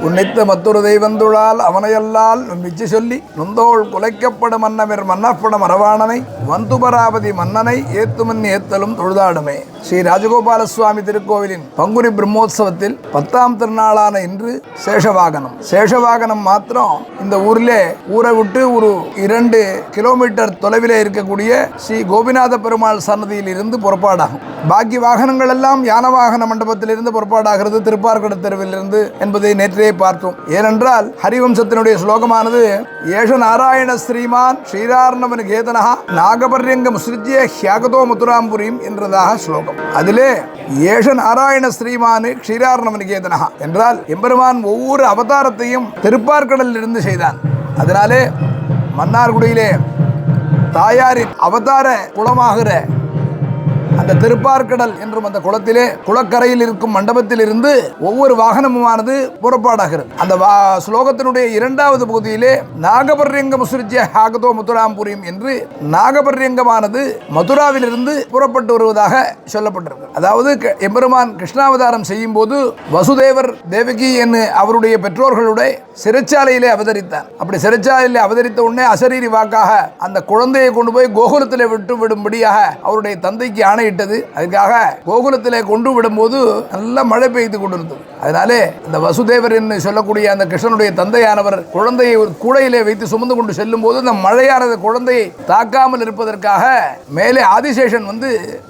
உன்னித்த மற்றொரு தெய்வந்துழால் அவனையல்லால் மிச்சு சொல்லி நொந்தோள் குலைக்கப்படும் மன்னவர் மன்னப்படம் அரவாணனை வந்துபராபதி மன்னனை ஏத்துமன் ஏத்தலும் தொழுதாடுமே. ஸ்ரீ ராஜகோபால சுவாமி திருக்கோவிலின் பங்குனி பிரம்மோற்சவத்தில் 10ஆம் திருநாளான இன்று சேஷவாகனம். சேஷவாகனம் மாத்திரம் இந்த ஊரை விட்டு ஒரு 2 கிலோமீட்டர் தொலைவிலே இருக்கக்கூடிய ஸ்ரீ கோபிநாத பெருமாள் சன்னதியில் இருந்து புறப்பாடாகும். பாக்கி வாகனங்கள் எல்லாம் யான வாகன மண்டபத்திலிருந்து புறப்பாடாகிறது திருப்பார்கட தெருவிலிருந்து என்பதை நேற்றே பார்த்தோம். ஏனென்றால் ஹரிவம்சத்தினுடைய ஸ்லோகமானது ஏஷ நாராயண ஸ்ரீமான் ஸ்ரீரார்ணவன் கேதனஹா நாகபர்யங்க முஸ்ரிஜ்ய ஹியாகதோ மதுராம்புரியும் என்றதாக ஸ்லோகம். அதிலே ஏஷ நாராயண ஸ்ரீமான் ஸ்ரீரார்ணவன் கேதனஹா என்றால் எம்பெருமான் ஒவ்வொரு அவதாரத்தையும் திருப்பார்கடலில் இருந்து செய்தான். அதனாலே மன்னார்குடியிலே தாயாரின் அவதார குளமாகிற அந்த திருப்பார்கடல் என்றும் அந்த குளத்திலே குளக்கரையில் இருக்கும் மண்டபத்தில் இருந்து ஒவ்வொரு வாகனமுமானது புறப்பாடாகிறது. அந்த ஸ்லோகத்தினுடைய 2வது பகுதியிலே நாகபர்யங்க முசுரிஜ்ய ஹாகதோ மதுராம்புரியும் என்று நாகபர்யங்கமானது மதுராவிலிருந்து புறப்பட்டு வருவதாக சொல்லப்பட்டிருக்கு. அதாவது எம்பெருமான் கிருஷ்ணாவதாரம் செய்யும் போது வசுதேவர் தேவகி என்று அவருடைய பெற்றோர்களுடைய சிறைச்சாலையிலே அவதரித்தார். அப்படி சிறைச்சாலையிலே அவதரித்த உடனே அசரீரி வாக்காக அந்த குழந்தையை கொண்டு போய் கோகுலத்திலே விட்டு விடும்படியாக அவருடைய தந்தைக்கு ஆணை இட்டது. அதுக்காக கோகுலத்திலே கொண்டு விடும்போது நல்ல மழை பெய்து கொண்டிருந்தது. அதனாலே அந்த வசுதேவர் என்று சொல்லக்கூடிய அந்த கிருஷ்ணனுடைய தந்தையானவர் குழந்தையை ஒரு கூடையிலே வைத்து சுமந்து கொண்டு செல்லும் போது அந்த மழையானது குழந்தையை தாக்காமல் இருப்பதற்காக மேலே ஆதிசேஷன்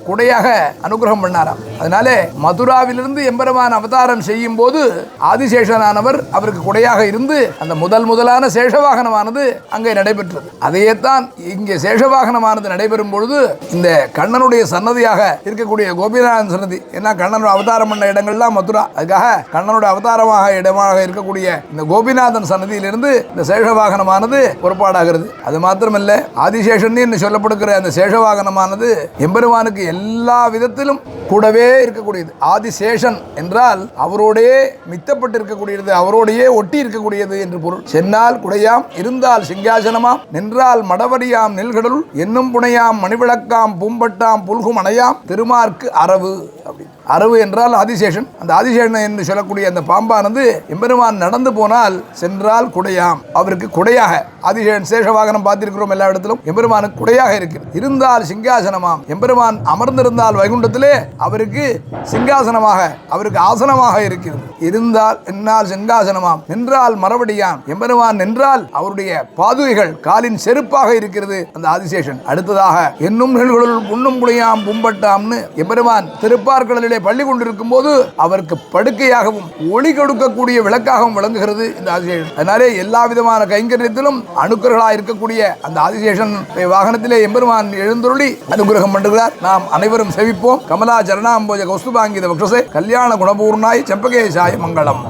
குடையாக அனுகிரகம் பண்ணாராம். அதனாலே மதுராவிலிருந்து எம்பெருமான் அவதாரம் செய்யும் போது ஆதிசேஷனானவர் அவருக்கு குடையாக இருந்து அந்த முதலான சேஷவாகனமானது அங்கே நடைபெற்றது. அதையேத்தான் இங்கே சேஷவாகனமானது நடைபெறும் பொழுது இந்த கண்ணனுடைய சன்னதியாக இருக்கக்கூடிய கோபிநாதன் சன்னதி, ஏன்னா கண்ணனோட அவதாரம் பண்ண இடங்கள்லாம் மதுரா, அதுக்காக கண்ணனோட அவதாரமாக இடமாக இருக்கக்கூடிய இந்த கோபிநாதன் சன்னதியிலிருந்து இந்த சேஷவாகனமானது புறப்பாடாகிறது. அது மாத்திரமல்ல, ஆதிசேஷன் என்று சொல்லப்படுகிற அந்த சேஷவாகனமானது எம்பெருமானுக்கு எல்லா விதத்திலும் கூடவே இருக்கக்கூடியது. ஆதிசேஷன் என்றால் அவரோடையே மித்தப்பட்டு இருக்கக்கூடியது, அவரோடையே ஒட்டி இருக்கக்கூடியது என்று பொருள். சென்னால் குடையாம், இருந்தால் சிங்காசனமாம், நின்றால் மடவரியாம் நெல்கடலுள், என்னும் புனையாம் மணிவிளக்காம் பூம்பட்டாம் புல்கும் அணையாம் திருமார்க்கு அரவு. அப்படி அரவு என்றால் ஆதிசேஷன். அந்த ஆதிசேஷன் என்று சொல்லக்கூடிய அந்த பாம்பானது எம்பெருமான் நடந்து போனால் சென்றால் குடையாம், அவருக்கு குடையாக. ஆதிசேஷன் சேஷவாகனம் பார்த்திருக்கிறோம் எல்லா இடத்திலும். எம்பெருமானுக்கு குடையாக இருக்கிறது. இருந்தால் சிங்காசனமாம், எம்பெருமான் அமர்ந்திருந்தால் வைகுண்டத்திலே அவருக்கு சிங்காசனமாக, அவருக்கு ஆசனமாக இருக்கிறது. இருந்தால் என்னால் சிங்காசனமாம், நின்றால் மறுபடியாம், எம்பெருமான் நின்றால் அவருடைய பாதுகைகள் காலின் செருப்பாக இருக்கிறது அந்த ஆதிசேஷன். அடுத்ததாக என்னும் நிகழ்வுகளுள் உண்ணும் குடையாம் பூம்பட்டாம்னு எம்பெருமான் திருப்பார்கடலிலே பள்ளி கொண்டிருக்கும் போது அவருக்கு படுக்கையாகவும் ஒளி கொடுக்கக்கூடிய விளக்காகவும் விளங்குகிறது இந்த ஆதிசேஷன். அதனாலே எல்லா விதமான கைங்கரியத்திலும் அனுக்கிரகளாக இருக்கக்கூடிய அந்த ஆதிசேஷன் வாகனத்திலே எம்பெருமான் எழுந்தருளி அனுகிரகம் பண்ணுகிறார். நாம் அனைவரும் செவிப்போம். கமலா சரணாம்போஜ கௌஸ்துபாங்கித வக்ஷசே கல்யாண குணபூர்ணாய் செம்பகேசாய மங்களம்.